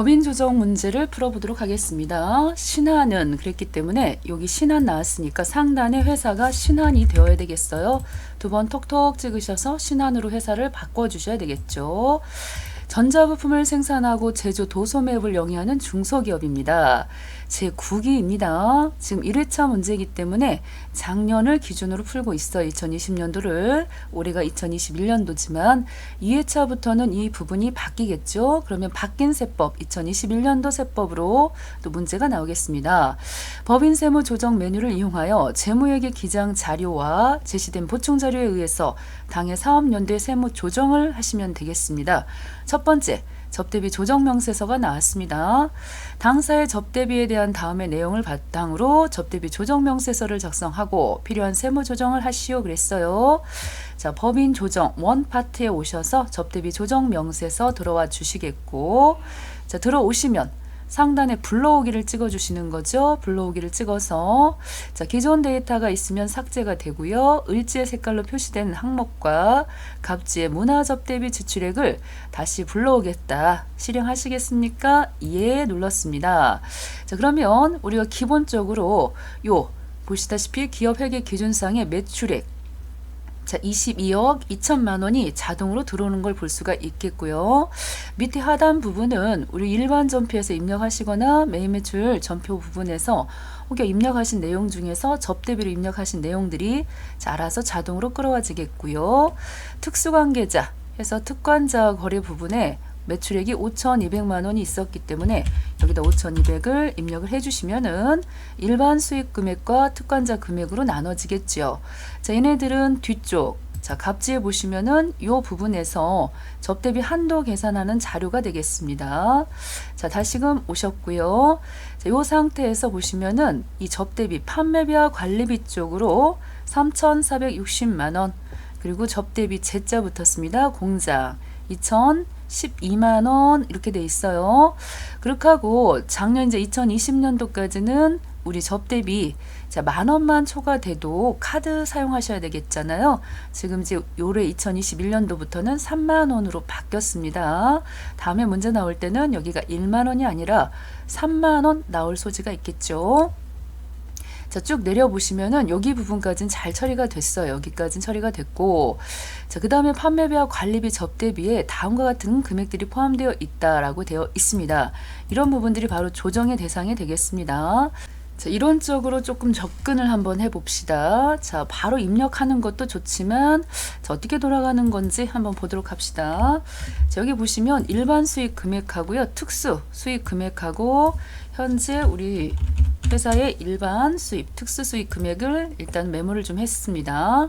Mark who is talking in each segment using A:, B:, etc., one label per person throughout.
A: 법인 조정 문제를 풀어보도록 하겠습니다. 신한은 그랬기 때문에 여기 신한 나왔으니까 상단에 회사가 신한이 되어야 되겠어요. 두 번 톡톡 찍으셔서 신한으로 회사를 바꿔주셔야 되겠죠. 전자부품을 생산하고 제조 도소매업을 영위하는 중소기업입니다. 제9기입니다. 지금 1회차 문제이기 때문에 작년을 기준으로 풀고 있어요. 2020년도를. 올해가 2021년도지만 2회차부터는 이 부분이 바뀌겠죠. 그러면 바뀐 세법 2021년도 세법으로 또 문제가 나오겠습니다. 법인 세무 조정 메뉴를 이용하여 재무회계 기장 자료와 제시된 보충 자료에 의해서 당해 사업연도의 세무 조정을 하시면 되겠습니다. 첫 번째, 접대비 조정명세서가 나왔습니다. 당사의 접대비에 대한 다음의 내용을 바탕으로 접대비 조정명세서를 작성하고 필요한 세무 조정을 하시오 그랬어요. 자, 법인 조정 원 파트에 오셔서 접대비 조정명세서 들어와 주시겠고, 자, 들어오시면 상단에 불러오기를 찍어주시는 거죠. 불러오기를 찍어서 자, 기존 데이터가 있으면 삭제가 되고요. 을지의 색깔로 표시된 항목과 갑지의 문화접대비 지출액을 다시 불러오겠다. 실행하시겠습니까? 예 눌렀습니다. 자, 그러면 우리가 기본적으로 보시다시피 기업회계기준상의 매출액 자, 22억 2천만 원이 자동으로 들어오는 걸 볼 수가 있겠고요. 밑에 하단 부분은 우리 일반 전표에서 입력하시거나 매입매출 전표 부분에서 혹여 입력하신 내용 중에서 접대비로 입력하신 내용들이 알아서 자동으로 끌어와지겠고요. 특수관계자 해서 특관자 거래 부분에 매출액이 5,200만 원이 있었기 때문에 여기다 5,200을 입력을 해주시면은 일반 수익 금액과 특관자 금액으로 나눠지겠죠. 자, 얘네들은 뒤쪽 자, 갑지에 보시면은 이 부분에서 접대비 한도 계산하는 자료가 되겠습니다. 자, 다시금 오셨고요. 자, 이 상태에서 보시면은 이 접대비 판매비와 관리비 쪽으로 3,460만 원 그리고 접대비 제자 붙었습니다. 공장 2,012만 원 이렇게 돼 있어요. 그렇게 하고 작년 이제 2020년도까지는 우리 접대비 자, 10,000원만 초과돼도 카드 사용하셔야 되겠잖아요. 지금 이제 올해 2021년도부터는 3만 원으로 바뀌었습니다. 다음에 문제 나올 때는 여기가 1만 원이 아니라 3만 원 나올 소지가 있겠죠. 자, 쭉 내려보시면은 여기 부분까지는 잘 처리가 됐어요. 여기까지는 처리가 됐고, 자, 그 다음에 판매비와 관리비 접대비에 다음과 같은 금액들이 포함되어 있다라고 되어 있습니다. 이런 부분들이 바로 조정의 대상이 되겠습니다. 자, 이론적으로 조금 접근을 한번 해봅시다. 자, 바로 입력하는 것도 좋지만 자, 어떻게 돌아가는 건지 한번 보도록 합시다. 자, 여기 보시면 일반 수익 금액하고요, 특수 수익 금액하고 현재 우리 회사의 일반 수입, 특수 수익 금액을 일단 메모를 좀 했습니다.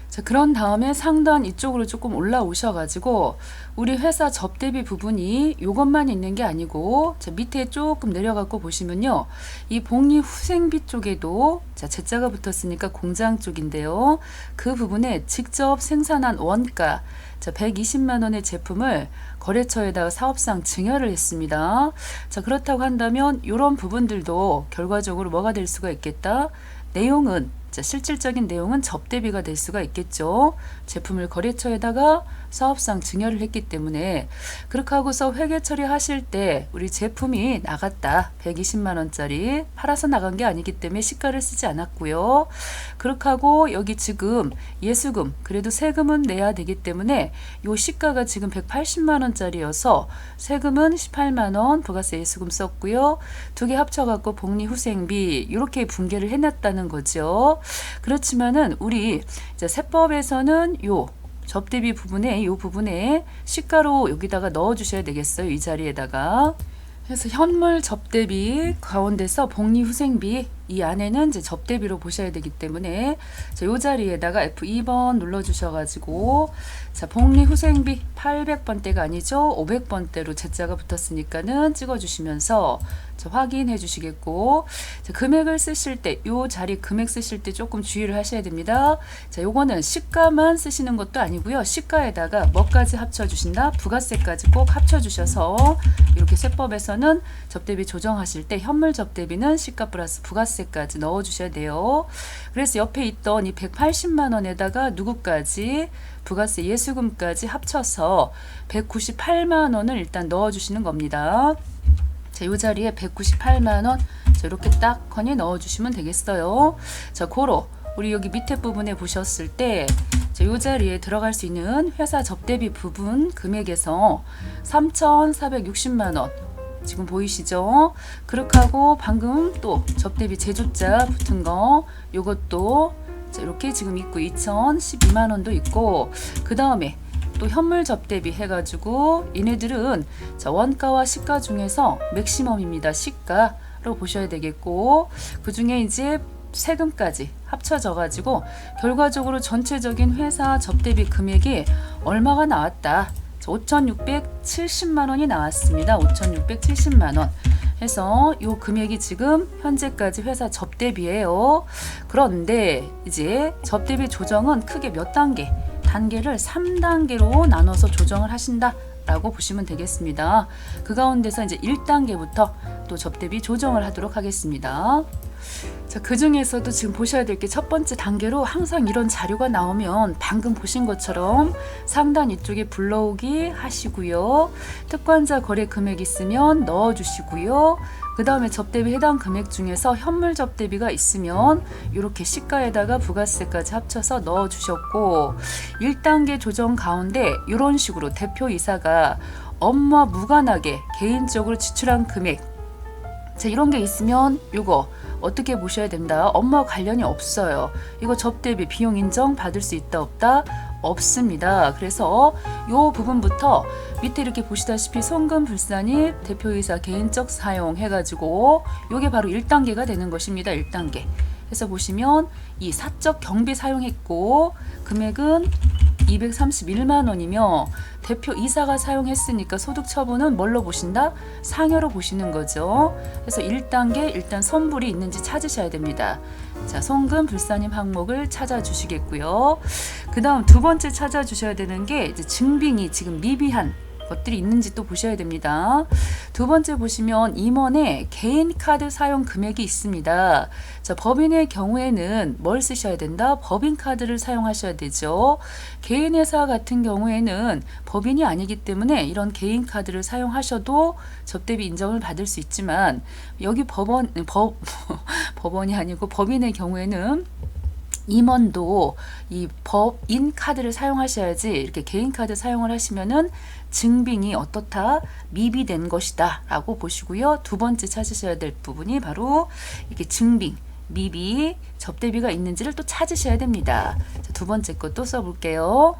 A: 자, 그런 다음에 상단 이쪽으로 조금 올라오셔가지고 우리 회사 접대비 부분이 이것만 있는 게 아니고 자, 밑에 조금 내려가고 보시면요, 이 복리 후생비 쪽에도 자, 제자가 붙었으니까 공장 쪽인데요, 그 부분에 직접 생산한 원가 자, 120만 원의 제품을 거래처에다가 사업상 증여를 했습니다. 자, 그렇다고 한다면 이런 부분들도 결과적으로 뭐가 될 수가 있겠다? 내용은 자, 실질적인 내용은 접대비가 될 수가 있겠죠. 제품을 거래처에다가 사업상 증여를 했기 때문에 그렇게 하고서 회계 처리하실 때 우리 제품이 나갔다 120만 원짜리 팔아서 나간 게 아니기 때문에 시가를 쓰지 않았고요. 그렇게 하고 여기 지금 예수금 그래도 세금은 내야 되기 때문에 요 시가가 지금 180만 원짜리여서 세금은 18만 원 부가세 예수금 썼고요. 두 개 합쳐갖고 복리 후생비 이렇게 분계를 해놨다는 거죠. 그렇지만은 우리 이제 세법에서는 요 접대비 부분에 요 부분에 시가로 여기다가 넣어 주셔야 되겠어요. 이 자리에다가. 그래서 현물 접대비 가운데서 복리 후생비 이 안에는 이제 접대비로 보셔야 되기 때문에 자, 요 자리에다가 F2번 눌러 주셔가지고 자, 복리 후생비 800번대가 아니죠. 500번대로 제자가 붙었으니까는 찍어주시면서 자, 확인해 주시겠고, 자, 금액을 쓰실 때 요 자리 금액 쓰실 때 조금 주의를 하셔야 됩니다. 자, 요거는 시가만 쓰시는 것도 아니고요. 시가에다가 뭐까지 합쳐 주신다? 부가세까지 꼭 합쳐 주셔서 이렇게 세법에서는 접대비 조정하실 때 현물 접대비는 시가 플러스 부가세까지 넣어 주셔야 돼요. 그래서 옆에 있던 이 180만 원에다가 누구까지 부가세 예수금까지 합쳐서 198만 원을 일단 넣어 주시는 겁니다. 자, 이 자리에 198만 원. 자, 이렇게 딱 건에 넣어 주시면 되겠어요. 자, 고로 우리 여기 밑에 부분에 보셨을 때 자, 이 자리에 들어갈 수 있는 회사 접대비 부분 금액에서 3,460만 원 지금 보이시죠? 그렇게 하고 방금 또 접대비 제조자 붙은 거 요것도 자, 이렇게 지금 있고 2,012만 원도 있고 그 다음에 또 현물 접대비 해가지고 얘네들은 자, 원가와 시가 중에서 맥시멈입니다. 시가로 보셔야 되겠고 그 중에 이제 세금까지 합쳐져 가지고 결과적으로 전체적인 회사 접대비 금액이 얼마가 나왔다. 5,670만 원이 나왔습니다. 5,670만 원 해서 요 금액이 지금 현재까지 회사 접대비예요. 그런데 이제 접대비 조정은 크게 몇 단계? 단계를 3단계로 나눠서 조정을 하신다 라고 보시면 되겠습니다. 그 가운데서 이제 1단계부터 또 접대비 조정을 하도록 하겠습니다. 자, 그 중에서도 지금 보셔야 될 게 첫 번째 단계로 항상 이런 자료가 나오면 방금 보신 것처럼 상단 이쪽에 불러오기 하시고요. 특권자 거래 금액 있으면 넣어주시고요. 그 다음에 접대비 해당 금액 중에서 현물 접대비가 있으면 이렇게 시가에다가 부가세까지 합쳐서 넣어주셨고 1단계 조정 가운데 이런 식으로 대표이사가 업무와 무관하게 개인적으로 지출한 금액 자, 이런 게 있으면 요거 어떻게 보셔야 된다. 업무와 관련이 없어요. 이거 접대비 비용 인정 받을 수 있다 없다? 없습니다. 그래서 요 부분부터 밑에 이렇게 보시다시피 송금 불산입 대표이사 개인적 사용 해가지고 요게 바로 1단계가 되는 것입니다. 1단계. 그래서 보시면 이 사적 경비 사용했고 금액은 231만 원이며 대표이사가 사용했으니까 소득 처분은 뭘로 보신다? 상여로 보시는 거죠. 그래서 1단계 일단 선불이 있는지 찾으셔야 됩니다. 자, 송금 불산입 항목을 찾아주시겠고요. 그 다음 두 번째 찾아주셔야 되는 게 이제 증빙이 지금 미비한 것들이 있는지 또 보셔야 됩니다. 두 번째 보시면 임원의 개인 카드 사용 금액이 있습니다. 자, 법인의 경우에는 뭘 쓰셔야 된다? 법인 카드를 사용하셔야 되죠. 개인 회사 같은 경우에는 법인이 아니기 때문에 이런 개인 카드를 사용하셔도 접대비 인정을 받을 수 있지만 여기 법원이 아니고 법인의 경우에는 임원도 이 법인 카드를 사용하셔야지 이렇게 개인 카드 사용을 하시면은 증빙이 어떻다? 미비된 것이다 라고 보시고요. 두 번째 찾으셔야 될 부분이 바로 이렇게 증빙, 미비, 접대비가 있는지를 또 찾으셔야 됩니다. 자, 두 번째 것도 써볼게요.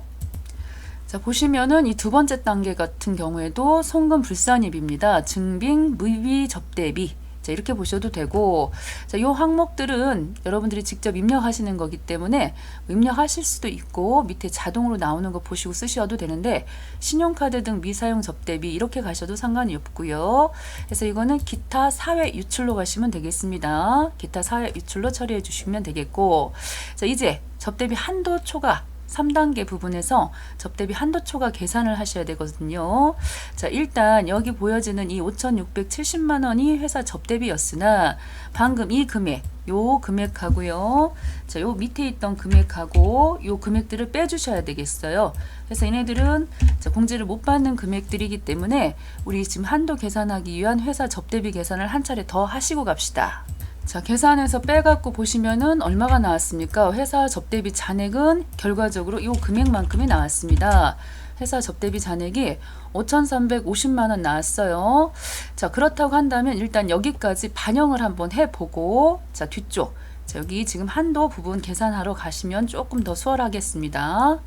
A: 자, 보시면은 이 두 번째 단계 같은 경우에도 송금 불산입입니다. 증빙, 미비, 접대비. 자, 이렇게 보셔도 되고 자, 이 항목들은 여러분들이 직접 입력하시는 거기 때문에 입력하실 수도 있고 밑에 자동으로 나오는 거 보시고 쓰셔도 되는데 신용카드 등 미사용 접대비 이렇게 가셔도 상관이 없고요. 그래서 이거는 기타 사회 유출로 가시면 되겠습니다. 기타 사회 유출로 처리해 주시면 되겠고 자, 이제 접대비 한도 초과 3단계 부분에서 접대비 한도 초과 계산을 하셔야 되거든요. 자, 일단 여기 보여지는 이 5,670만 원이 회사 접대비였으나 방금 이 금액, 요 금액하고요. 자, 요 밑에 있던 금액하고 요 금액들을 빼주셔야 되겠어요. 그래서 얘네들은 자, 공제를 못 받는 금액들이기 때문에 우리 지금 한도 계산하기 위한 회사 접대비 계산을 한 차례 더 하시고 갑시다. 자, 계산해서 빼갖고 보시면은 얼마가 나왔습니까? 회사 접대비 잔액은 결과적으로 이 금액만큼이 나왔습니다. 회사 접대비 잔액이 5,350만 원 나왔어요. 자, 그렇다고 한다면 일단 여기까지 반영을 한번 해보고 자, 뒤쪽 자, 여기 지금 한도 부분 계산하러 가시면 조금 더 수월하겠습니다.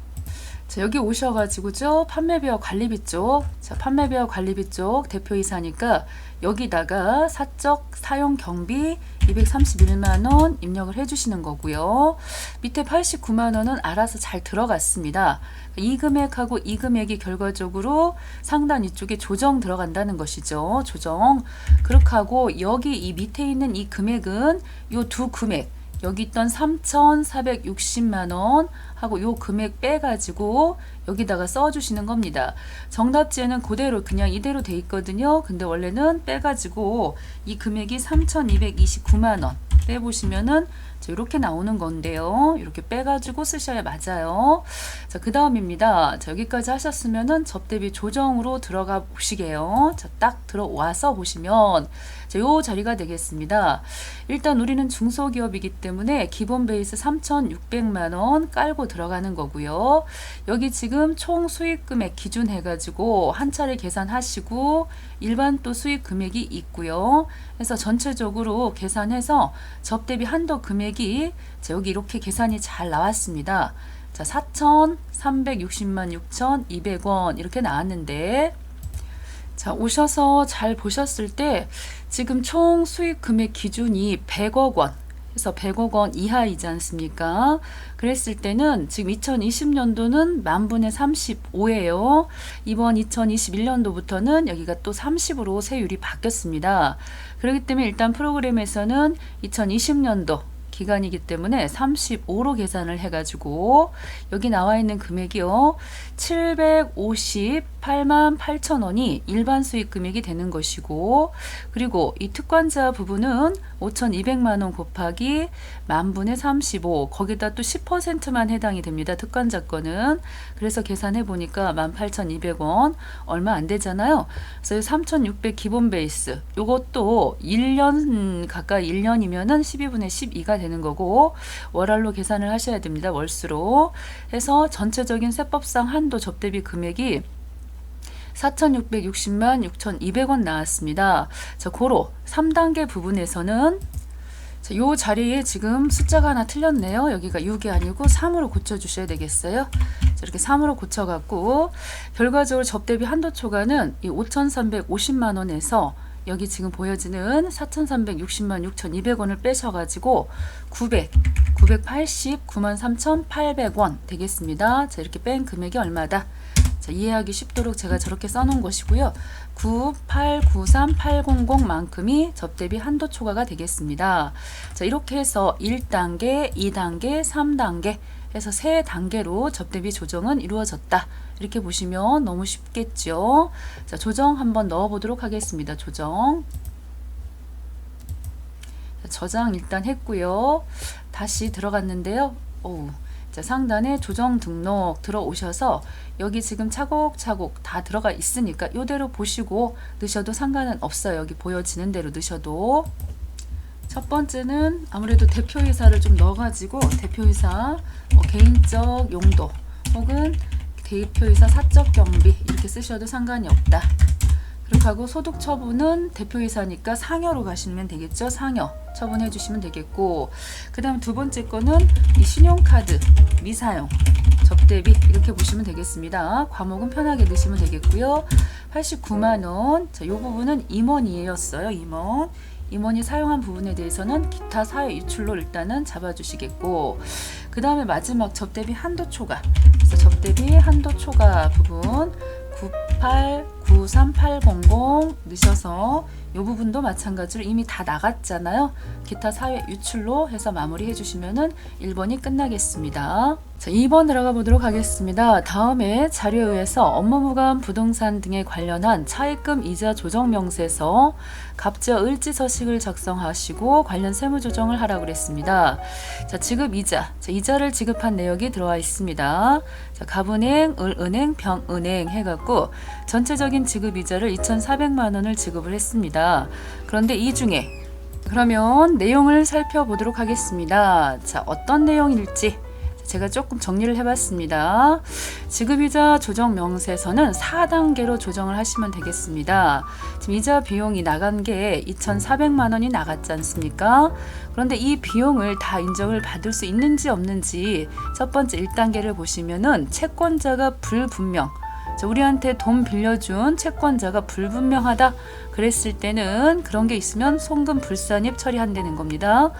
A: 자, 여기 오셔가지고죠. 판매비와 관리비 쪽. 자, 판매비와 관리비 쪽 대표이사니까 여기다가 사적 사용 경비 231만 원 입력을 해주시는 거고요. 밑에 89만 원은 알아서 잘 들어갔습니다. 이 금액하고 이 금액이 결과적으로 상단 이쪽에 조정 들어간다는 것이죠. 조정. 그렇게 하고 여기 이 밑에 있는 이 금액은 요 두 금액 여기 있던 3,460만 원 하고 요 금액 빼가지고 여기다가 써주시는 겁니다. 정답지에는 그대로 그냥 이대로 돼 있거든요. 근데 원래는 빼가지고 이 금액이 3,229만 원 빼보시면은 이렇게 나오는 건데요. 이렇게 빼가지고 쓰셔야 맞아요. 자, 그 다음입니다. 자, 여기까지 하셨으면은 접대비 조정으로 들어가 보시게요. 자, 딱 들어와서 보시면 자, 요 자리가 되겠습니다. 일단 우리는 중소기업이기 때문에 기본 베이스 3,600만 원 깔고 들어가는 거고요. 여기 지금 총 수익 금액 기준 해가지고 한 차례 계산하시고 일반 또 수익 금액이 있고요. 그래서 전체적으로 계산해서 접대비 한도 금액이 자, 여기 이렇게 계산이 잘 나왔습니다. 자, 4,360만 6,200원 이렇게 나왔는데 자, 오셔서 잘 보셨을 때 지금 총 수익 금액 기준이 100억 원 해서 100억 원 이하이지 않습니까? 그랬을 때는 지금 2020년도는 만분의 35예요. 이번 2021년도부터는 여기가 또 30으로 세율이 바뀌었습니다. 그렇기 때문에 일단 프로그램에서는 2020년도 기간이기 때문에 35로 계산을 해가지고 여기 나와 있는 금액이요. 758만 8천 원이 일반 수익 금액이 되는 것이고 그리고 이 특권자 부분은 5,200만 원 곱하기 만분의 35 거기다 또 10%만 해당이 됩니다. 특권자 거는. 그래서 계산해 보니까 18,200원 얼마 안 되잖아요. 그래서 3,600 기본 베이스 요것도 1년 가까이 1년이면은 12분의 12가 되는 거고 월할로 계산을 하셔야 됩니다. 월수로 해서 전체적인 세법상 한도 접대비 금액이 4,660만 6,200원 나왔습니다. 자, 고로 3단계 부분에서는 자, 요 자리에 지금 숫자가 하나 틀렸네요. 여기가 6이 아니고 3으로 고쳐주셔야 되겠어요. 자, 이렇게 3으로 고쳐갖고 결과적으로 접대비 한도 초과는 이 5,350만 원에서 여기 지금 보여지는 4,360만 6,200원을 빼셔가지고 989만 3,800원 되겠습니다. 자, 이렇게 뺀 금액이 얼마다? 자, 이해하기 쉽도록 제가 저렇게 써놓은 것이고요. 9893800만큼이 접대비 한도 초과가 되겠습니다. 자, 이렇게 해서 1단계, 2단계, 3단계 해서 3단계로 접대비 조정은 이루어졌다. 이렇게 보시면 너무 쉽겠죠. 자, 조정 한번 넣어 보도록 하겠습니다. 조정. 자, 저장 일단 했고요. 다시 들어갔는데요. 자, 상단에 조정 등록 들어오셔서 여기 지금 차곡차곡 다 들어가 있으니까 이대로 보시고 넣으셔도 상관은 없어요. 여기 보여지는 대로 넣으셔도. 첫 번째는 아무래도 대표이사를 좀 넣어가지고 대표이사 개인적 용도 혹은 대표이사 사적 경비 이렇게 쓰셔도 상관이 없다. 그렇게 하고 소득 처분은 대표이사니까 상여로 가시면 되겠죠. 상여 처분해 주시면 되겠고 그 다음 두 번째 거는 이 신용카드 미사용 접대비 이렇게 보시면 되겠습니다. 과목은 편하게 넣으시면 되겠고요. 89만 원. 자, 요 부분은 임원이었어요. 임원이 사용한 부분에 대해서는 기타 사회 유출로 일단은 잡아주시겠고 그 다음에 마지막 접대비 한도 초과 그래서 접대비 한도 초과 부분 9893800 넣으셔서 이 부분도 마찬가지로 이미 다 나갔잖아요. 기타 사회 유출로 해서 마무리 해주시면은 1번이 끝나겠습니다. 자, 2번 들어가 보도록 하겠습니다. 다음에 자료에 의해서 업무무관 부동산 등에 관련한 차입금 이자 조정 명세서 갑자 을지 서식을 작성하시고 관련 세무 조정을 하라고 그랬습니다. 자, 지급 이자. 자, 이자를 지급한 내역이 들어와 있습니다. 자, 갑은행, 을은행, 병은행 해갖고 전체적인 지급 이자를 2,400만 원을 지급을 했습니다. 그런데 이 중에 그러면 내용을 살펴보도록 하겠습니다. 자, 어떤 내용일지 제가 조금 정리를 해봤습니다. 지급이자 조정 명세서는 4단계로 조정을 하시면 되겠습니다. 지금 이자 비용이 나간 게 2,400만 원이 나갔지 않습니까? 그런데 이 비용을 다 인정을 받을 수 있는지 없는지 첫 번째 1단계를 보시면은 채권자가 불분명 우리한테 돈 빌려준 채권자가 불분명하다 그랬을 때는 그런 게 있으면 송금 불산입 처리한다는 겁니다.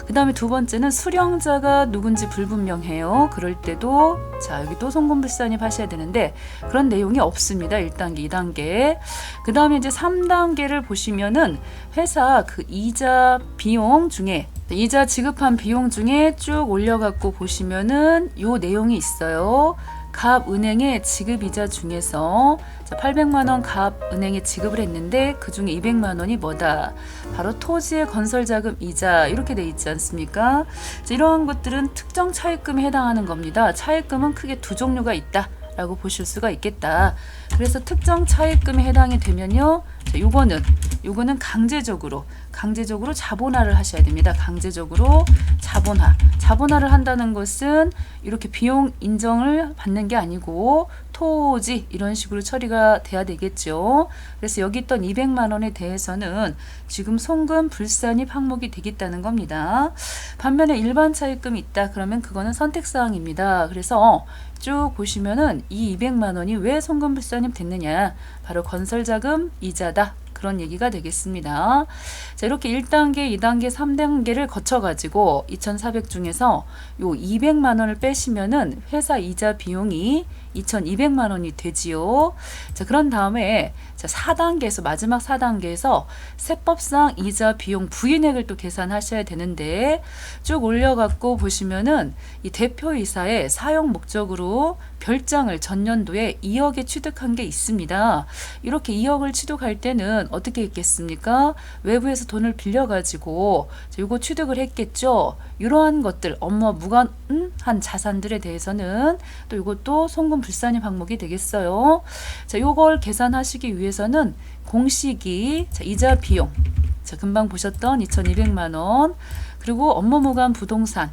A: 그 다음에 두 번째는 수령자가 누군지 불분명해요. 그럴 때도 자 여기도 송금 불산입 하셔야 되는데 그런 내용이 없습니다. 1단계, 2단계. 그 다음에 이제 3단계를 보시면은 회사 그 이자 비용 중에 이자 지급한 비용 중에 쭉 올려갖고 보시면은 요 내용이 있어요. 갑 은행에 지급이자 중에서 800만 원 갑 은행에 지급을 했는데 그 중에 200만 원이 뭐다? 바로 토지의 건설 자금 이자 이렇게 돼 있지 않습니까? 이러한 것들은 특정 차입금에 해당하는 겁니다. 차입금은 크게 두 종류가 있다 라고 보실 수가 있겠다. 그래서 특정 차입금에 해당이 되면요, 요거는 강제적으로 자본화를 하셔야 됩니다. 강제적으로 자본화를 한다는 것은 이렇게 비용 인정을 받는 게 아니고 토지 이런 식으로 처리가 돼야 되겠죠. 그래서 여기 있던 200만 원에 대해서는 지금 송금 불산입 항목이 되겠다는 겁니다. 반면에 일반 차입금이 있다 그러면 그거는 선택사항입니다. 그래서 쭉 보시면은 이 200만 원이 왜 송금 불산입 됐느냐, 바로 건설자금 이자다, 그런 얘기가 되겠습니다. 자, 이렇게 1단계, 2단계, 3단계를 거쳐가지고 2,400 중에서 요 200만 원을 빼시면은 회사 이자 비용이 2,200만 원이 되지요. 자, 그런 다음에 4단계에서 마지막 4단계에서 세법상 이자 비용 부인액을 또 계산하셔야 되는데, 쭉 올려갖고 보시면은 이 대표이사의 사용 목적으로 별장을 전년도에 2억에 취득한 게 있습니다. 이렇게 2억을 취득할 때는 어떻게 했겠습니까? 외부에서 돈을 빌려가지고 이거 취득을 했겠죠. 이러한 것들, 업무와 무관한 자산들에 대해서는 또 이것도 송금 불산입 항목이 되겠어요. 자, 요걸 계산하시기 위해서는 공식이 이자 비용, 금방 보셨던 2,200만 원, 그리고 업무 무관 부동산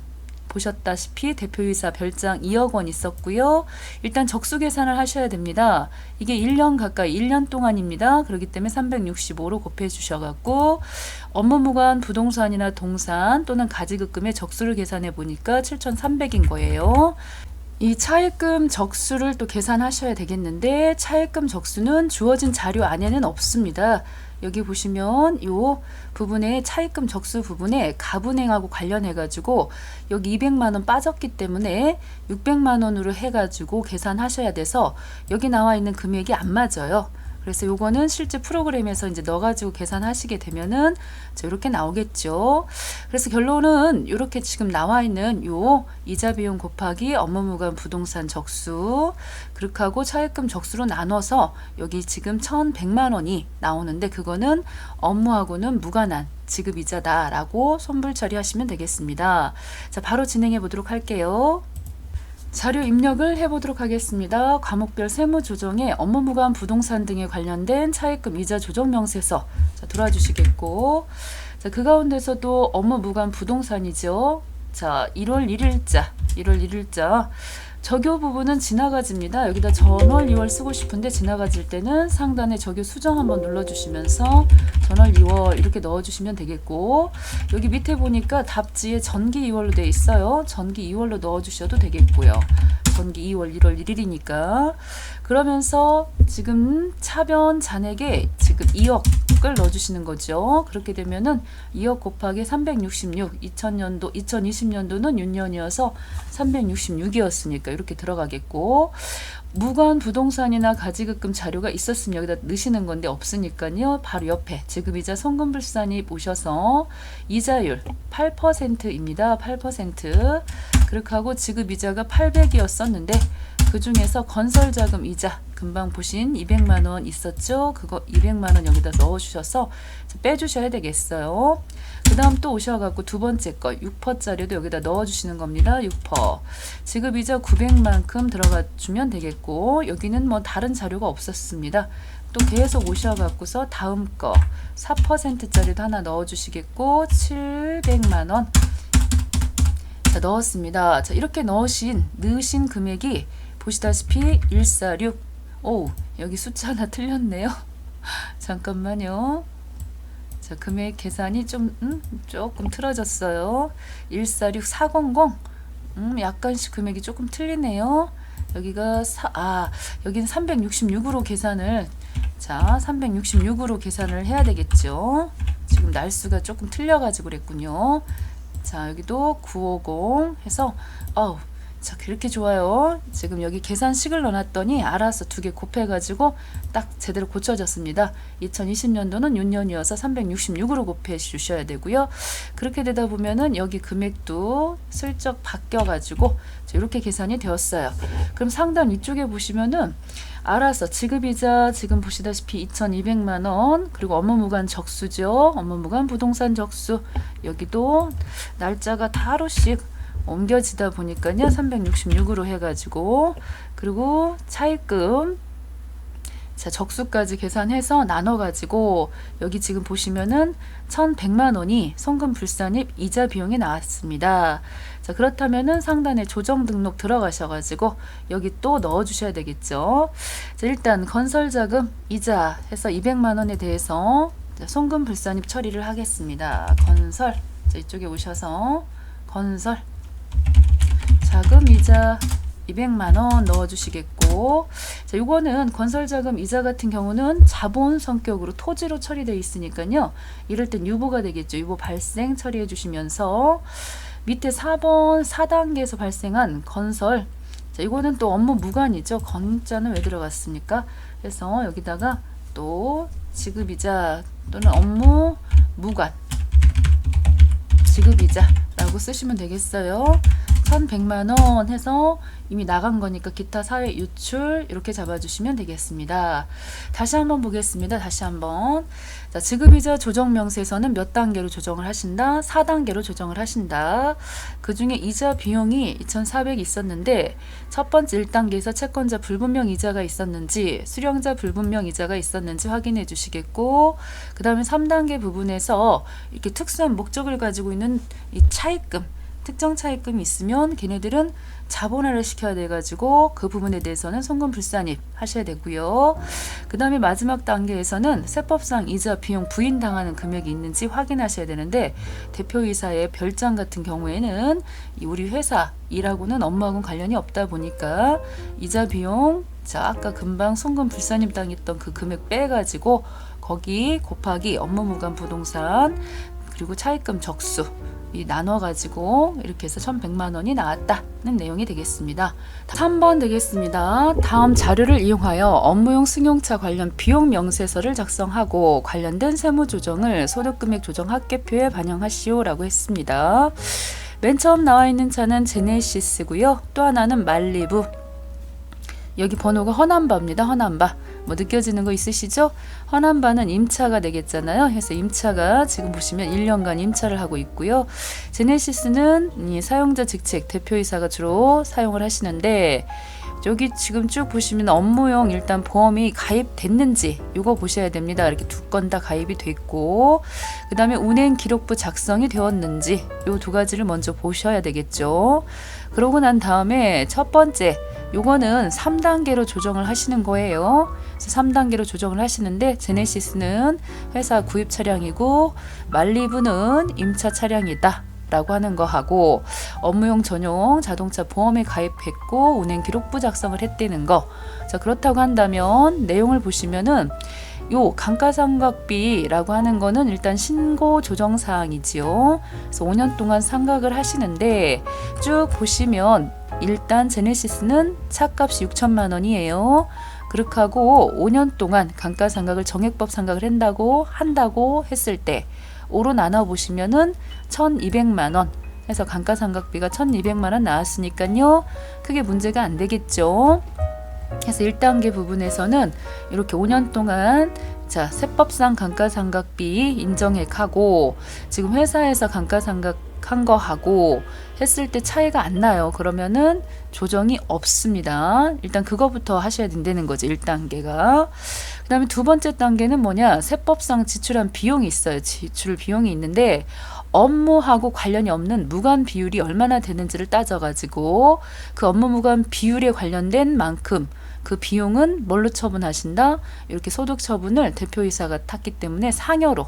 A: 보셨다시피 대표이사 별장 2억 원 있었고요. 일단 적수 계산을 하셔야 됩니다. 이게 1년 가까이 1년 동안입니다. 그렇기 때문에 365로 곱해 주셔갖고 업무 무관 부동산이나 동산 또는 가지급금의 적수를 계산해 보니까 7,300인 거예요. 이 차입금 적수를 또 계산하셔야 되겠는데, 차입금 적수는 주어진 자료 안에는 없습니다. 여기 보시면 요 부분에 차입금 적수 부분에 갑은행하고 관련해 가지고 여기 200만 원 빠졌기 때문에 600만 원으로 해 가지고 계산하셔야 돼서 여기 나와 있는 금액이 안 맞아요. 그래서 요거는 실제 프로그램에서 이제 넣어가지고 계산하시게 되면은 이렇게 나오겠죠. 그래서 결론은 이렇게 지금 나와 있는 요 이자 비용 곱하기 업무 무관 부동산 적수, 그렇게 하고 차입금 적수로 나눠서 여기 지금 1,100만 원이 나오는데 그거는 업무하고는 무관한 지급이자다라고 손불 처리하시면 되겠습니다. 자, 바로 진행해 보도록 할게요. 자료 입력을 해보도록 하겠습니다. 과목별 세무 조정에 업무 무관 부동산 등에 관련된 차입금 이자 조정 명세서 돌아주시겠고, 자, 그 가운데서도 업무 무관 부동산이죠. 자, 1월 1일자 적요 부분은 지나가집니다. 여기다 전월 2월 쓰고 싶은데 지나가질 때는 상단에 적요 수정 한번 눌러주시면서 전월 2월 이렇게 넣어주시면 되겠고, 여기 밑에 보니까 답지에 전기 2월로 되어 있어요. 전기 2월로 넣어주셔도 되겠고요. 전기 2월 1월 1일이니까. 그러면서 지금 차변 잔액에 지금 2억을 넣어주시는 거죠. 그렇게 되면은 2억 곱하기 366, 2020년도는 6년이어서 366이었으니까 이렇게 들어가겠고, 무관 부동산이나 가지급금 자료가 있었으면 여기다 넣으시는 건데 없으니까요. 바로 옆에 지급이자 송금불산입 오셔서 이자율 8%입니다. 8%. 그렇게 하고 지급이자가 800이었었는데 그 중에서 건설자금 이자 금방 보신 200만 원 있었죠? 그거 200만 원 여기다 넣어주셔서 빼주셔야 되겠어요. 그 다음 또 오셔갖고 두 번째 거 6%짜리도 여기다 넣어주시는 겁니다. 6%. 지급이자 900만큼 들어가 주면 되겠고, 여기는 뭐 다른 자료가 없었습니다. 또 계속 오셔갖고서 다음 거 4%짜리도 하나 넣어주시겠고, 700만 원. 자, 넣었습니다. 자, 이렇게 넣으신 금액이 보시다시피 146. 오, 여기 숫자 하나 틀렸네요. 잠깐만요. 자, 금액 계산이 조금 틀어졌어요. 146400. 약간씩 금액이 조금 틀리네요. 여기가 여기는 366으로 계산을, 자, 366으로 계산을 해야 되겠죠. 지금 날수가 조금 틀려가지고 그랬군요. 자, 여기도 950 해서 자, 그렇게 좋아요. 지금 여기 계산식을 넣어놨더니 알아서 2개 곱해가지고 딱 제대로 고쳐졌습니다. 2020년도는 6년이어서 366으로 곱해 주셔야 되고요. 그렇게 되다 보면은 여기 금액도 슬쩍 바뀌어가지고 이렇게 계산이 되었어요. 그럼 상단 위쪽에 보시면은 알아서 지급이자 지금 보시다시피 2,200만원, 그리고 업무무관 적수죠. 업무무관 부동산 적수, 여기도 날짜가 다 하루씩 옮겨지다 보니까요 366으로 해가지고, 그리고 차입금 자 적수까지 계산해서 나눠가지고 여기 지금 보시면은 1,100만원이 송금 불산입 이자 비용이 나왔습니다. 자 그렇다면은 상단에 조정 등록 들어가셔가지고 여기 또 넣어주셔야 되겠죠. 자 일단 건설자금 이자 해서 200만원에 대해서 송금 불산입 처리를 하겠습니다. 건설, 자 이쪽에 오셔서 건설 자금 이자 200만원 넣어주시겠고, 자 요거는 건설자금 이자 같은 경우는 자본 성격으로 토지로 처리되어 있으니까요 이럴 땐 유보가 되겠죠. 유보 발생 처리해 주시면서 밑에 4번 4단계에서 발생한 건설, 자 이거는 또 업무 무관이죠. 건자는 왜 들어갔습니까? 그래서 여기다가 또 지급이자 또는 업무 무관 지급이자 라고 쓰시면 되겠어요. 1,100만원 해서 이미 나간 거니까 기타 사회 유출 이렇게 잡아주시면 되겠습니다. 다시 한번 보겠습니다. 다시 한번. 자, 지급이자 조정 명세서는 몇 단계로 조정을 하신다? 4단계로 조정을 하신다. 그 중에 이자 비용이 2,400 있었는데 첫 번째 1단계에서 채권자 불분명 이자가 있었는지 수령자 불분명 이자가 있었는지 확인해 주시겠고, 그 다음에 3단계 부분에서 이렇게 특수한 목적을 가지고 있는 이 차입금, 특정 차입금이 있으면 걔네들은 자본화를 시켜야 돼가지고 그 부분에 대해서는 송금 불산입 하셔야 되고요. 그 다음에 마지막 단계에서는 세법상 이자 비용 부인당하는 금액이 있는지 확인하셔야 되는데 대표이사의 별장 같은 경우에는 우리 회사 일하고는 업무하고는 관련이 없다 보니까 이자 비용, 자 아까 금방 송금 불산입 당했던 그 금액 빼가지고 거기 곱하기 업무무관 부동산 그리고 차입금 적수 이 나눠가지고 이렇게 해서 1,100만원이 나왔다는 내용이 되겠습니다. 3번 되겠습니다. 다음 자료를 이용하여 업무용 승용차 관련 비용 명세서를 작성하고 관련된 세무조정을 소득금액 조정 합계표에 반영하시오 라고 했습니다. 맨 처음 나와 있는 차는 제네시스고요. 또 하나는 말리부, 여기 번호가 허남바입니다. 허남바. 뭐 느껴지는 거 있으시죠? 허남바는 임차가 되겠잖아요. 그래서 임차가 지금 보시면 1년간 임차를 하고 있고요. 제네시스는 이 사용자 직책 대표이사가 주로 사용을 하시는데 여기 지금 쭉 보시면 업무용 일단 보험이 가입됐는지 이거 보셔야 됩니다. 이렇게 2건 다 가입이 됐고, 그 다음에 운행 기록부 작성이 되었는지 이 2가지를 먼저 보셔야 되겠죠. 그러고 난 다음에 첫 번째 요거는 3단계로 조정을 하시는 거예요. 그래서 3단계로 조정을 하시는데 제네시스는 회사 구입 차량이고 말리부는 임차 차량이다 라고 하는 거 하고, 업무용 전용 자동차 보험에 가입했고 운행 기록부 작성을 했다는 거. 자 그렇다고 한다면 내용을 보시면은 요 감가상각비라고 하는 거는 일단 신고 조정 사항이지요. 그래서 5년 동안 상각을 하시는데 쭉 보시면 일단 제네시스는 차값이 6천만 원이에요. 그렇게 하고 5년 동안 감가상각을 정액법 상각을 한다고 했을 때 5로 나눠 보시면은 1,200만 원 해서 감가상각비가 1,200만 원 나왔으니까요. 크게 문제가 안 되겠죠. 그래서 1단계 부분에서는 이렇게 5년 동안 자 세법상 감가상각비 인정액하고 지금 회사에서 감가상각한 거하고 했을 때 차이가 안 나요. 그러면은 조정이 없습니다. 일단 그거부터 하셔야 된다는 거죠. 1단계가. 그 다음에 두 번째 단계는 뭐냐, 세법상 지출한 비용이 있어요. 지출 비용이 있는데 업무하고 관련이 없는 무관 비율이 얼마나 되는지를 따져가지고 그 업무 무관 비율에 관련된 만큼 그 비용은 뭘로 처분하신다? 이렇게 소득 처분을 대표이사가 탔기 때문에 상여로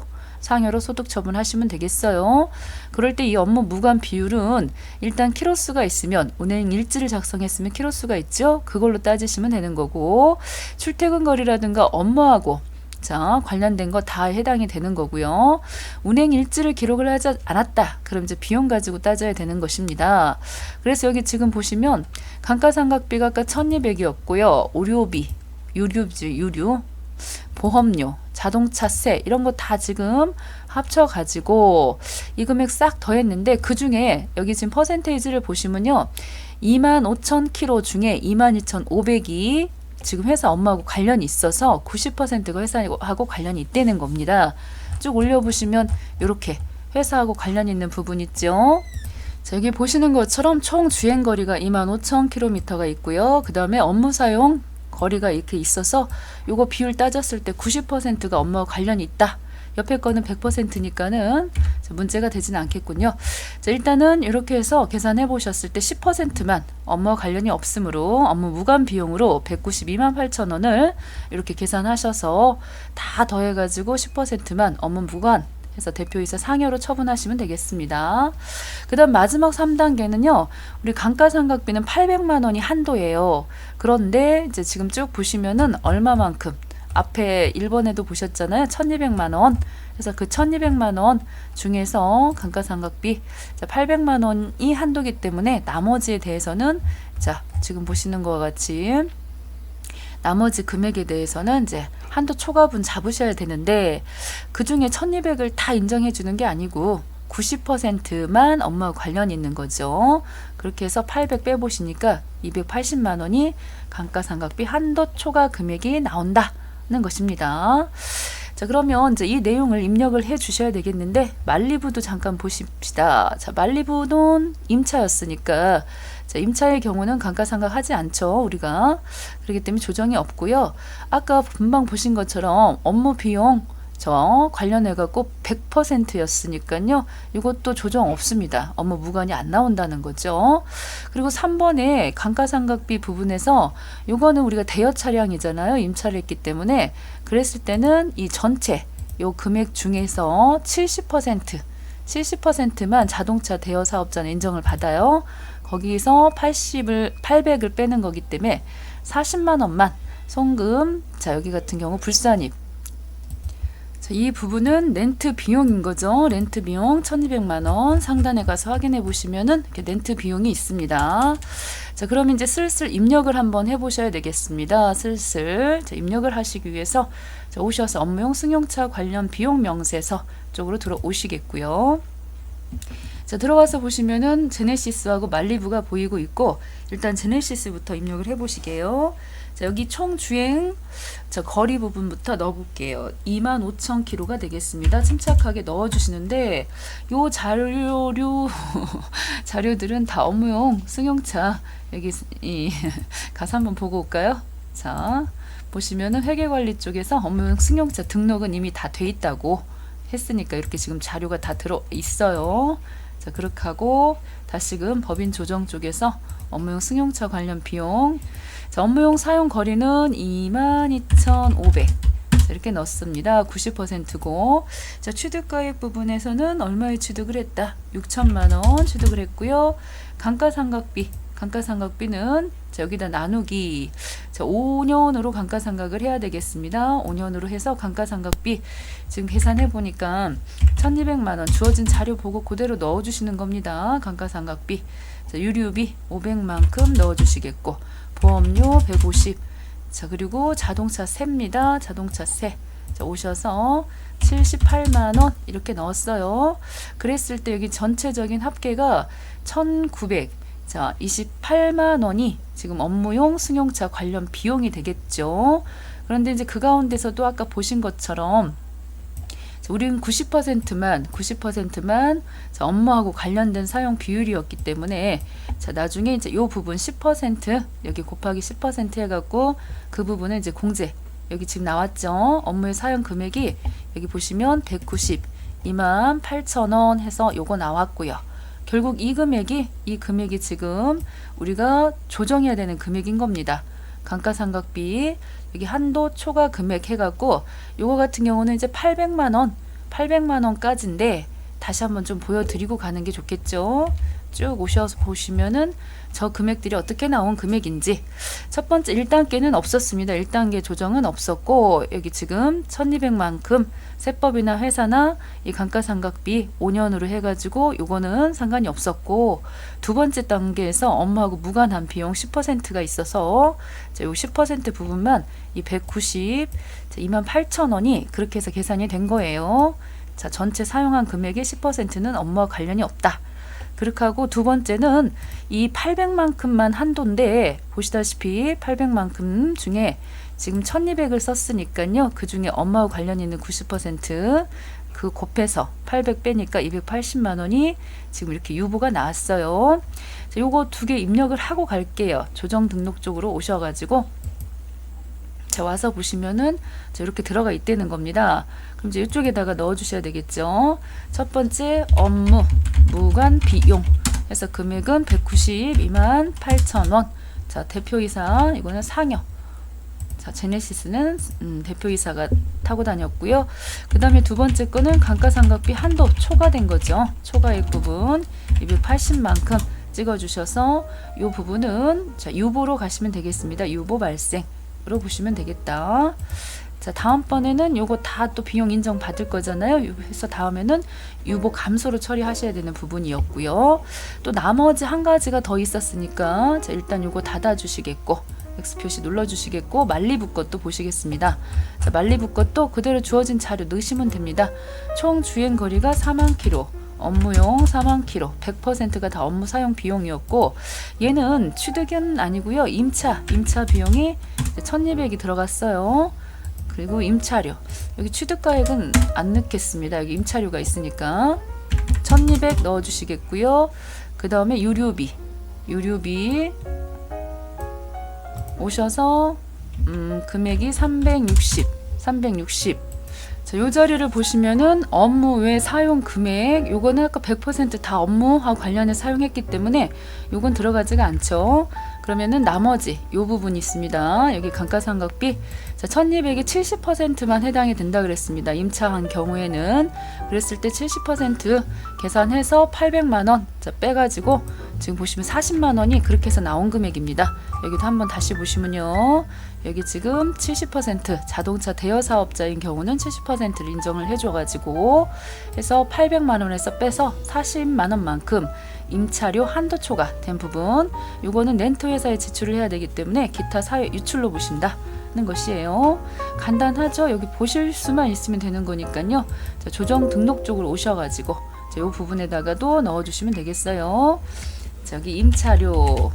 A: 소득 처분하시면 되겠어요. 그럴 때 이 업무 무관 비율은 일단 키로수가 있으면 운행 일지를 작성했으면 키로수가 있죠. 그걸로 따지시면 되는 거고, 출퇴근 거리라든가 업무하고 자, 관련된 거 다 해당이 되는 거고요. 운행 일지를 기록을 하지 않았다. 그럼 이제 비용 가지고 따져야 되는 것입니다. 그래서 여기 지금 보시면 감가상각비가 아까 1200이었고요. 의료비, 유류, 보험료, 자동차세 이런 거 다 지금 합쳐가지고 이 금액 싹 더했는데 그 중에 여기 지금 퍼센테이지를 보시면요. 25,000km 중에 22,500이 지금 회사 업무하고 관련이 있어서 90%가 회사하고 관련이 있다는 겁니다. 쭉 올려보시면 이렇게 회사하고 관련 있는 부분 있죠. 자, 여기 보시는 것처럼 총 주행거리가 25,000km가 있고요. 그 다음에 업무 사용 거리가 이렇게 있어서 요거 비율 따졌을 때 90%가 업무와 관련이 있다. 옆에 거는 100%니까는 문제가 되지는 않겠군요. 자, 일단은 이렇게 해서 계산해 보셨을 때 10%만 업무와 관련이 없으므로 업무 무관 비용으로 192만 8천 원을 이렇게 계산하셔서 다 더해가지고 10%만 업무 무관 해서 대표이사 상여로 처분하시면 되겠습니다. 그 다음 마지막 3단계는요. 우리 감가상각비는 800만 원이 한도예요. 그런데 이제 지금 쭉 보시면은 얼마만큼 앞에 1번에도 보셨잖아요. 1200만 원. 그래서 그 1200만 원 중에서 감가상각비 800만 원이 한도기 때문에 나머지에 대해서는 자, 지금 보시는 것과 같이 나머지 금액에 대해서는 이제 한도 초과분 잡으셔야 되는데 그 중에 1200을 다 인정해 주는 게 아니고 90%만 업무와 관련이 있는 거죠. 그렇게 해서 800 빼보시니까 280만 원이 감가상각비 한도 초과 금액이 나온다는 것입니다. 자, 그러면 이제 이 내용을 입력을 해 주셔야 되겠는데 말리부도 잠깐 보십시다. 자, 말리부는 임차였으니까 자, 임차의 경우는 감가상각 하지 않죠. 우리가. 그렇기 때문에 조정이 없고요. 아까 금방 보신 것처럼 업무 비용 저 관련해 갖고 100%였으니까요. 이것도 조정 없습니다. 업무 무관이 안 나온다는 거죠. 그리고 3번에 감가상각비 부분에서 요거는 우리가 대여 차량이잖아요. 임차를 했기 때문에 그랬을 때는 이 전체 요 금액 중에서 70%만 자동차 대여 사업자는 인정을 받아요. 거기서 800을 빼는 거기 때문에 40만 원만 송금. 자, 여기 같은 경우 불산입. 자, 이 부분은 렌트 비용인 거죠. 렌트 비용 1200만 원 상단에 가서 확인해 보시면은 이렇게 렌트 비용이 있습니다. 자, 그럼 이제 슬슬 입력을 한번 해 보셔야 되겠습니다. 슬슬 자, 입력을 하시기 위해서 자, 오셔서 업무용 승용차 관련 비용 명세서 쪽으로 들어오시겠고요. 자, 들어와서 보시면은 제네시스하고 말리부가 보이고 있고 일단 제네시스부터 입력을 해 보시게요. 자, 여기 총 주행 자, 거리 부분부터 넣어 볼게요. 25,000km가 되겠습니다. 침착하게 넣어 주시는데 요 자료들은 다 업무용 승용차 여기 가서 한번 보고 올까요? 자, 보시면은 회계관리 쪽에서 업무용 승용차 등록은 이미 다 돼 있다고 했으니까 이렇게 지금 자료가 다 들어 있어요. 자, 그렇게 하고 다시금 법인 조정 쪽에서 업무용 승용차 관련 비용 자, 업무용 사용 거리는 22,500 이렇게 넣습니다. 90%고 자, 취득가액 부분에서는 얼마에 취득을 했다? 6천만 원 취득을 했고요. 감가상각비는 자, 여기다 나누기 자, 5년으로 감가상각을 해야 되겠습니다. 5년으로 해서 감가상각비 지금 계산해 보니까 1200만 원 주어진 자료 보고 그대로 넣어 주시는 겁니다. 감가상각비 자, 유류비 500만큼 넣어 주시겠고 보험료 150 자, 그리고 자동차 세입니다. 자동차 세 자, 오셔서 78만 원 이렇게 넣었어요. 그랬을 때 여기 전체적인 합계가 1900 자, 28만 원이 지금 업무용 승용차 관련 비용이 되겠죠. 그런데 이제 그 가운데서도 아까 보신 것처럼 우리는 90%만 자, 업무하고 관련된 사용 비율이었기 때문에 자, 나중에 이제 요 부분 10% 여기 곱하기 10% 해갖고 그 부분은 이제 공제 여기 지금 나왔죠. 업무의 사용 금액이 여기 보시면 192만 8천 원 해서 요거 나왔고요. 결국 이 금액이 지금 우리가 조정해야 되는 금액인 겁니다. 감가상각비 여기 한도 초과 금액 해갖고 요거 같은 경우는 이제 800만 원까지인데 다시 한번 좀 보여드리고 가는 게 좋겠죠. 쭉 오셔서 보시면은 저 금액들이 어떻게 나온 금액인지. 첫 번째 1단계는 없었습니다. 1단계 조정은 없었고, 여기 지금 1200만큼 세법이나 회사나 이 감가상각비 5년으로 해가지고 요거는 상관이 없었고, 두 번째 단계에서 업무하고 무관한 비용 10%가 있어서 요 10% 부분만 이 190, 28,000원이 그렇게 해서 계산이 된 거예요. 자, 전체 사용한 금액의 10%는 업무와 관련이 없다. 그렇게 하고, 두 번째는 이 800만큼만 한도인데, 보시다시피 800만큼 중에 지금 1200을 썼으니까요. 그 중에 업무와 관련 있는 90% 그 곱해서 800 빼니까 280만 원이 지금 이렇게 유보가 나왔어요. 자, 요거 두 개 입력을 하고 갈게요. 조정 등록 쪽으로 오셔가지고 자, 와서 보시면은 자, 이렇게 들어가 있다는 겁니다. 그럼 이제 이쪽에다가 넣어 주셔야 되겠죠. 첫 번째 업무 무관 비용 해서 금액은 192만 8천원. 자, 대표이사 이거는 상여. 자, 제네시스는 대표이사가 타고 다녔고요. 그 다음에 두 번째 거는 감가상각비 한도 초과된 거죠. 초과액 부분 280만큼 찍어주셔서 이 부분은 자, 유보로 가시면 되겠습니다. 유보 발생으로 보시면 되겠다. 자, 다음번에는 요거 다 또 비용 인정 받을 거잖아요. 그래서 다음에는 유보 감소로 처리하셔야 되는 부분이었고요. 또 나머지 한 가지가 더 있었으니까 자, 일단 요거 닫아 주시겠고, X 표시 눌러 주시겠고, 말리부 것도 보시겠습니다. 자, 말리부 것도 그대로 주어진 자료 넣으시면 됩니다. 총 주행 거리가 4만 킬로, 업무용 4만 킬로, 100%가 다 업무 사용 비용이었고, 얘는 취득은 아니고요. 임차 비용이 1200이 들어갔어요. 그리고 임차료, 여기 취득가액은 안 넣겠습니다. 여기 임차료가 있으니까 1200 넣어 주시겠고요. 그 다음에 유류비 오셔서 금액이 360. 자, 요 자리를 보시면은 업무 외 사용 금액, 요거는 아까 100% 다 업무와 관련해 사용했기 때문에 요건 들어가지가 않죠. 그러면은 나머지 요 부분이 있습니다. 여기 감가상각비 자, 1200이 70%만 해당이 된다 그랬습니다. 임차한 경우에는 그랬을 때 70% 계산해서 800만원 자, 빼가지고 지금 보시면 40만원이 그렇게 해서 나온 금액입니다. 여기도 한번 다시 보시면요. 여기 지금 70% 자동차 대여 사업자인 경우는 70%를 인정을 해줘가지고 해서 800만원에서 빼서 40만원만큼 임차료 한도 초과된 부분, 요거는 렌트회사에 지출을 해야 되기 때문에 기타 사회 유출로 보신다는 것이에요. 간단하죠? 여기 보실 수만 있으면 되는 거니까요. 자, 조정 등록 쪽으로 오셔가지고 자, 요 부분에다가도 넣어주시면 되겠어요. 자, 여기 임차료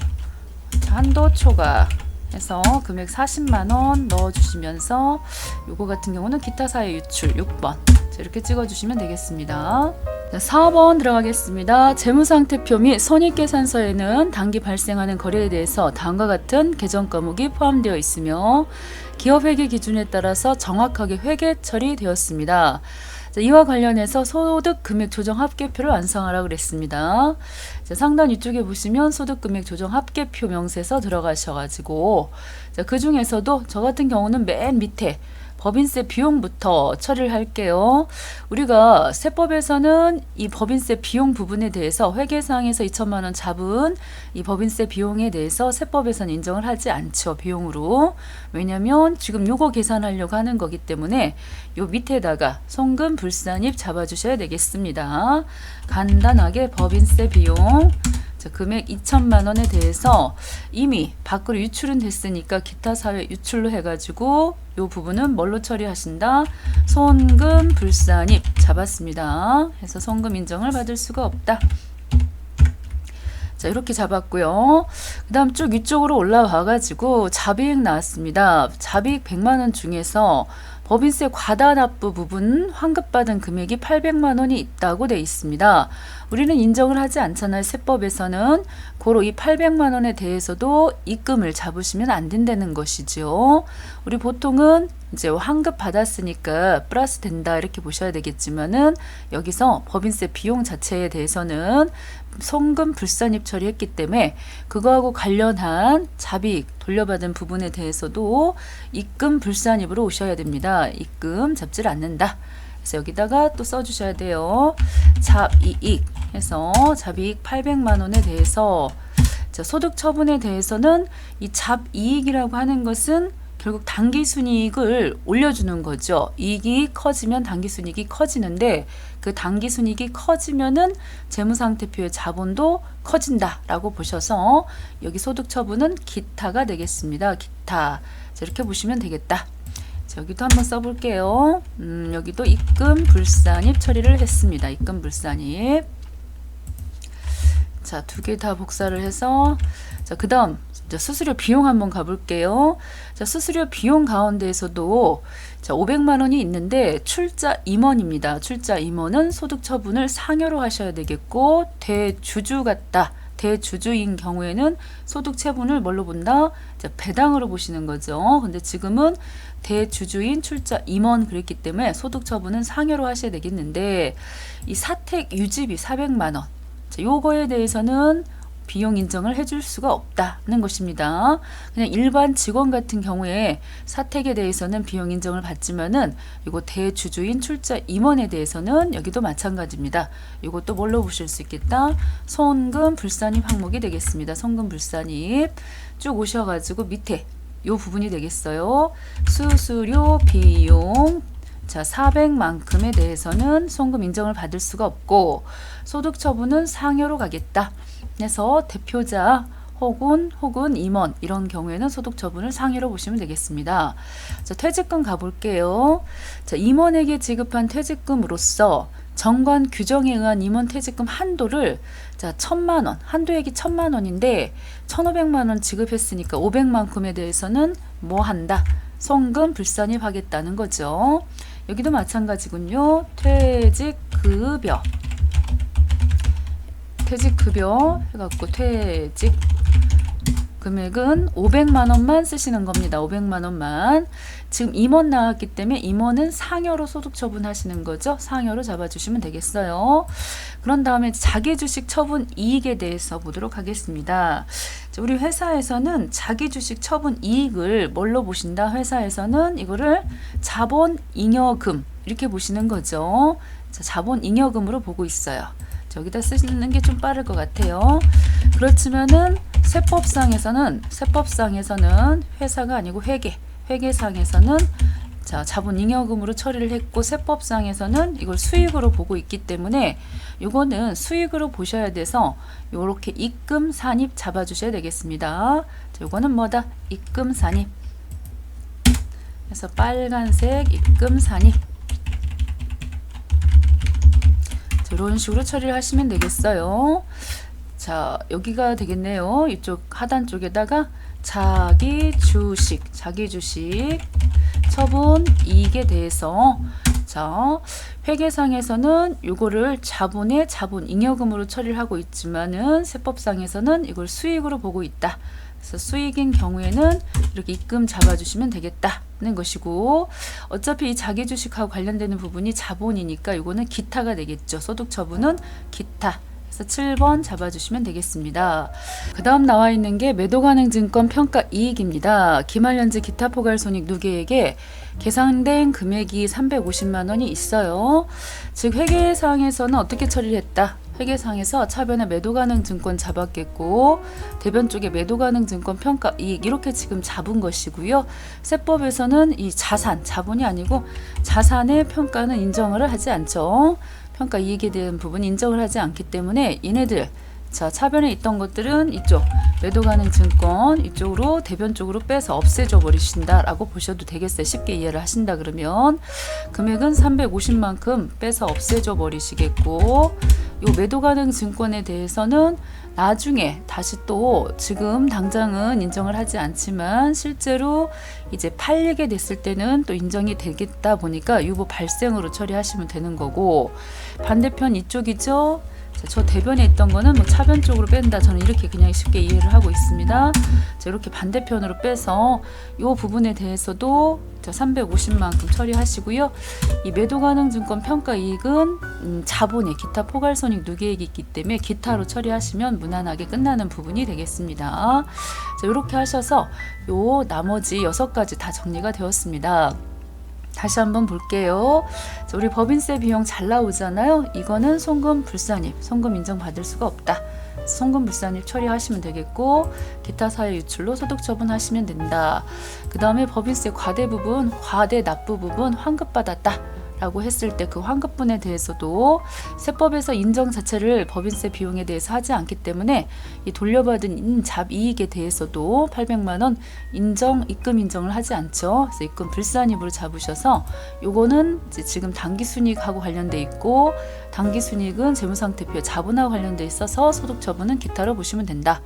A: 한도 초과 해서 금액 40만원 넣어주시면서 요거 같은 경우는 기타 사회 유출 6번 자, 이렇게 찍어주시면 되겠습니다. 자, 4번 들어가겠습니다. 재무상태표 및 손익계산서에는 단기 발생하는 거래에 대해서 다음과 같은 계정 과목이 포함되어 있으며 기업회계 기준에 따라서 정확하게 회계 처리되었습니다. 자, 이와 관련해서 소득 금액 조정 합계표를 완성하라고 그랬습니다. 자, 상단 위쪽에 보시면 소득 금액 조정 합계표 명세서 들어가셔가지고 자, 그 중에서도 저 같은 경우는 맨 밑에 법인세 비용부터 처리를 할게요. 우리가 세법에서는 이 법인세 비용 부분에 대해서 회계사항에서 2천만 원 잡은 이 법인세 비용에 대해서 세법에서는 인정을 하지 않죠. 비용으로. 왜냐면 지금 요거 계산하려고 하는 거기 때문에 요 밑에다가 송금 불산입 잡아주셔야 되겠습니다. 간단하게 법인세 비용 자, 금액 2천만 원에 대해서 이미 밖으로 유출은 됐으니까 기타 사회 유출로 해가지고 요 부분은 뭘로 처리하신다? 손금 불산입 잡았습니다. 해서 손금 인정을 받을 수가 없다. 자, 이렇게 잡았고요. 그 다음 쭉 위쪽으로 올라와 가지고 자비액 나왔습니다. 자비액 100만 원 중에서 법인세 과다 납부 부분 환급받은 금액이 800만 원이 있다고 돼 있습니다. 우리는 인정을 하지 않잖아요. 세법에서는 고로 이 800만 원에 대해서도 입금을 잡으시면 안 된다는 것이죠. 우리 보통은 이제 환급 받았으니까 플러스 된다 이렇게 보셔야 되겠지만은 여기서 법인세 비용 자체에 대해서는 송금 불산입 처리했기 때문에 그거하고 관련한 자비익 돌려받은 부분에 대해서도 입금 불산입으로 오셔야 됩니다. 입금 잡지를 않는다. 그래서 여기다가 또 써주셔야 돼요. 잡이익 해서 잡이익 800만 원에 대해서 자, 소득 처분에 대해서는 이 잡이익이라고 하는 것은 결국 당기순이익을 올려주는 거죠. 이익이 커지면 당기순이익이 커지는데 그 당기순이익이 커지면은 재무상태표의 자본도 커진다라고 보셔서 여기 소득 처분은 기타가 되겠습니다. 기타. 자, 이렇게 보시면 되겠다. 자, 여기도 한번 써볼게요. 여기도 입금 불산입 처리를 했습니다. 입금 불산입. 자, 두 개 다 복사를 해서 자, 그 다음 수수료 비용 한번 가볼게요. 자, 수수료 비용 가운데에서도 자, 500만 원이 있는데 출자 임원입니다. 출자 임원은 소득 처분을 상여로 하셔야 되겠고 대주주 같다. 대주주인 경우에는 소득 체분을 뭘로 본다? 자, 배당으로 보시는 거죠. 근데 지금은 대주주인 출자 임원 그랬기 때문에 소득 처분은 상여로 하셔야 되겠는데 이 사택 유지비 400만 원. 자, 요거에 대해서는 비용 인정을 해줄 수가 없다는 것입니다. 그냥 일반 직원 같은 경우에 사택에 대해서는 비용 인정을 받지만은 이거 대주주인 출자 임원에 대해서는 여기도 마찬가지입니다. 이것도 뭘로 보실 수 있겠다? 손금 불산입 항목이 되겠습니다. 손금 불산입 쭉 오셔가지고 밑에 요 부분이 되겠어요. 수수료 비용 자, 400만큼에 대해서는 송금 인정을 받을 수가 없고 소득 처분은 상여로 가겠다. 그래서 대표자 혹은 임원 이런 경우에는 소득 처분을 상여로 보시면 되겠습니다. 자, 퇴직금 가볼게요. 자, 임원에게 지급한 퇴직금으로서 정관 규정에 의한 임원 퇴직금 한도를 자, 1000만 원, 한도액이 1000만 원인데 1500만 원 지급했으니까 500만큼에 대해서는 뭐 한다? 송금 불산입하겠다는 거죠. 여기도 마찬가지군요. 퇴직급여 해갖고 퇴직 금액은 500만 원만 쓰시는 겁니다. 500만 원만. 지금 임원 나왔기 때문에 임원은 상여로 소득 처분하시는 거죠. 상여로 잡아주시면 되겠어요. 그런 다음에 자기주식 처분 이익에 대해서 보도록 하겠습니다. 자, 우리 회사에서는 자기주식 처분 이익을 뭘로 보신다? 회사에서는 이거를 자본잉여금 이렇게 보시는 거죠. 자, 자본잉여금으로 보고 있어요. 여기다 쓰시는 게 좀 빠를 것 같아요. 그렇지만은 세법상에서는 회사가 아니고 회계상에서는 자, 자본잉여금으로 처리를 했고 세법상에서는 이걸 수익으로 보고 있기 때문에 이거는 수익으로 보셔야 돼서 이렇게 입금 산입 잡아주셔야 되겠습니다. 자, 이거는 뭐다? 입금 산입. 그래서 빨간색 입금 산입. 이런 식으로 처리를 하시면 되겠어요. 자, 여기가 되겠네요. 이쪽 하단 쪽에다가 자기주식 처분 이익에 대해서 자, 회계상에서는 이거를 자본의 자본잉여금으로 처리를 하고 있지만은 세법상에서는 이걸 수익으로 보고 있다. 그래서 수익인 경우에는 이렇게 입금 잡아주시면 되겠다는 것이고 어차피 이 자기주식하고 관련되는 부분이 자본이니까 이거는 기타가 되겠죠. 소득 처분은 기타. 그래서 7번 잡아주시면 되겠습니다. 그 다음 나와 있는 게 매도가능증권 평가 이익입니다. 기말연지 기타 포괄손익 누계액에 계산된 금액이 350만 원이 있어요. 즉 회계상에서는 어떻게 처리를 했다? 회계상에서 차변에 매도가능증권 잡았겠고 대변 쪽에 매도가능증권 평가 이익 이렇게 지금 잡은 것이고요. 세법에서는 이 자본이 아니고 자산의 평가는 인정을 하지 않죠. 평가 이익에 대한 부분 인정을 하지 않기 때문에 얘네들 자, 차변에 있던 것들은 이쪽 매도가능증권 이쪽으로 대변 쪽으로 빼서 없애줘 버리신다라고 보셔도 되겠어요. 쉽게 이해를 하신다 그러면 금액은 350만큼 빼서 없애줘 버리시겠고 요 매도가능증권에 대해서는 나중에 다시 또 지금 당장은 인정을 하지 않지만 실제로 이제 팔리게 됐을 때는 또 인정이 되겠다 보니까 유보 발생으로 처리하시면 되는 거고 반대편 이쪽이죠. 저 대변에 있던 거는 뭐 차변 쪽으로 뺀다. 저는 이렇게 그냥 쉽게 이해를 하고 있습니다. 자, 이렇게 반대편으로 빼서 이 부분에 대해서도 350만큼 처리하시고요. 이 매도가능증권 평가이익은 자본의 기타 포괄손익 누계액이 있기 때문에 기타로 처리하시면 무난하게 끝나는 부분이 되겠습니다. 자, 이렇게 하셔서 요 나머지 6가지 다 정리가 되었습니다. 다시 한번 볼게요. 자, 우리 법인세 비용 잘 나오잖아요. 이거는 송금 불산입, 송금 인정받을 수가 없다. 송금 불산입 처리하시면 되겠고, 기타 사회 유출로 소득 처분하시면 된다. 그 다음에 법인세 과대 부분, 과대 납부 부분 환급받았다 라고 했을 때 그 환급분에 대해서도 세법에서 인정 자체를 법인세 비용에 대해서 하지 않기 때문에 이 돌려받은 잡이익에 대해서도 800만 원 입금 인정을 하지 않죠. 그래서 입금 불산입으로 잡으셔서 요거는 이제 지금 당기순이익하고 관련돼 있고, 당기순이익은 재무상태표 자본하고 관련돼 있어서 소득 처분은 기타로 보시면 된다.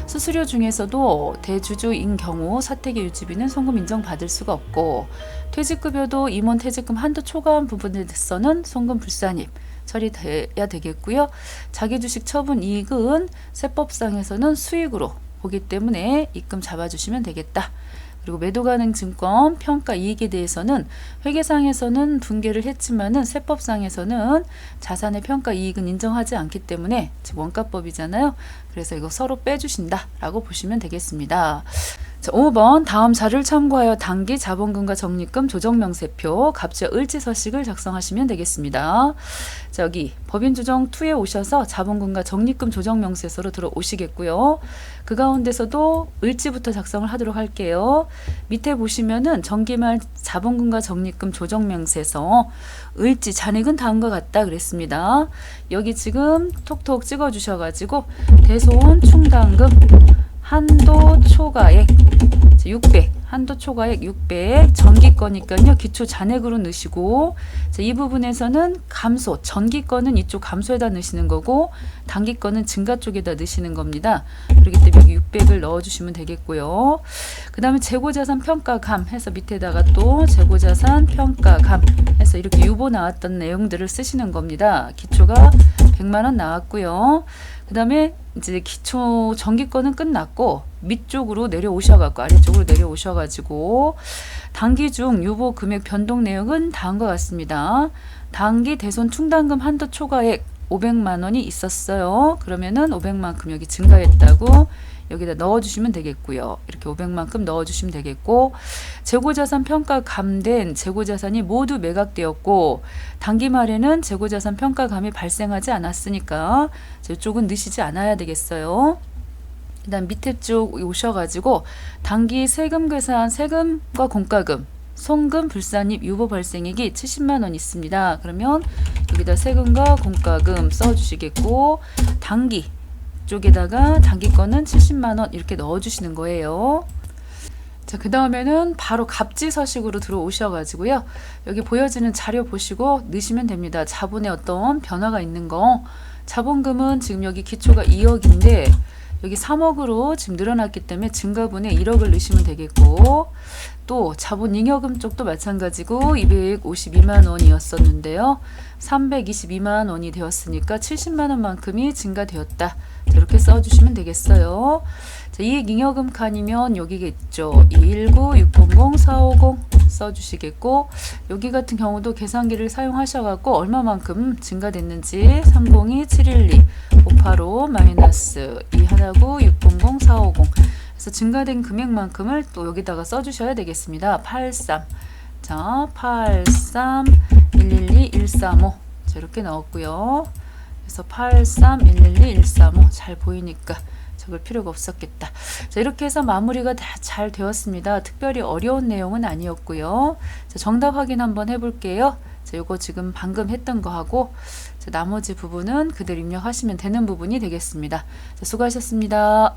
A: 수수료 중에서도 대주주인 경우 사택의 유지비는 송금 인정받을 수가 없고, 퇴직급여도 임원 퇴직금 한도 초과한 부분에 대해서는 송금 불산입 처리돼야 되겠고요. 자기주식 처분 이익은 세법상에서는 수익으로 보기 때문에 입금 잡아주시면 되겠다. 그리고 매도가능 증권 평가 이익에 대해서는 회계상에서는 분개를 했지만은 세법상에서는 자산의 평가 이익은 인정하지 않기 때문에 지금 원가법이잖아요. 그래서 이거 서로 빼주신다라고 보시면 되겠습니다. 자, 5번 다음 자료를 참고하여 당기 자본금과 적립금 조정명세표 갑주와 을지서식을 작성하시면 되겠습니다. 자, 여기 법인주정2에 오셔서 자본금과 적립금 조정명세서로 들어오시겠고요. 그 가운데서도 을지부터 작성을 하도록 할게요. 밑에 보시면은 정기말 자본금과 적립금 조정명세서 을지 잔액은 다음과 같다 그랬습니다. 여기 지금 톡톡 찍어주셔가지고 대손 충당금 한도 초과액 600, 한도 초과액 600, 전기 거니까요. 기초 잔액으로 넣으시고, 자, 이 부분에서는 감소, 전기 거는 이쪽 감소에다 넣으시는 거고, 단기 거는 증가 쪽에다 넣으시는 겁니다. 그렇기 때문에 여기 600을 넣어주시면 되겠고요. 그 다음에 재고자산 평가감 해서 밑에다가 또 재고자산 평가감 해서 이렇게 유보 나왔던 내용들을 쓰시는 겁니다. 기초가 100만 원 나왔고요. 그 다음에 이제 기초 전기권은 끝났고 밑쪽으로 내려오셔갖고 아래쪽으로 내려오셔가지고 단기 중 유보 금액 변동 내역은 다음과 같습니다. 단기 대손 충당금 한도 초과액 500만 원이 있었어요. 그러면은 500만큼 여기 증가했다고 여기다 넣어주시면 되겠고요. 이렇게 500만큼 넣어주시면 되겠고, 재고자산 평가 감된 재고자산이 모두 매각되었고 단기 말에는 재고자산 평가감이 발생하지 않았으니까 이쪽은 넣으시지 않아야 되겠어요. 그 다음 밑에 쪽 오셔가지고 단기 세금 계산, 세금과 공과금, 송금 불산입 유보 발생액이 70만 원 있습니다. 그러면 여기다 세금과 공과금 써주시겠고, 단기 쪽에다가 단기 거는 70만 원 이렇게 넣어주시는 거예요. 자, 그 다음에는 바로 갑지서식으로 들어오셔가지고요. 여기 보여지는 자료 보시고 넣으시면 됩니다. 자본에 어떤 변화가 있는 거. 자본금은 지금 여기 기초가 2억인데 여기 3억으로 지금 늘어났기 때문에 증가분에 1억을 넣으시면 되겠고, 또 자본 잉여금 쪽도 마찬가지고 252만 원이었었는데요. 322만 원이 되었으니까 70만 원만큼이 증가되었다. 이렇게 써주시면 되겠어요. 자, 이익 잉여금 칸이면 여기겠죠. 219-600-450 써주시겠고, 여기 같은 경우도 계산기를 사용하셔갖고 얼마만큼 증가됐는지 302-712-585 마이너스 219-600-450 그래서 증가된 금액만큼을 또 여기다가 써주셔야 되겠습니다. 83. 자, 83 112 135 자, 이렇게 넣었고요. 그래서 83 112 135 잘 보이니까 적을 필요가 없었겠다. 자, 이렇게 해서 마무리가 다 잘 되었습니다. 특별히 어려운 내용은 아니었고요. 자, 정답 확인 한번 해볼게요. 자, 요거 지금 방금 했던 거 하고 자, 나머지 부분은 그대로 입력하시면 되는 부분이 되겠습니다. 자, 수고하셨습니다.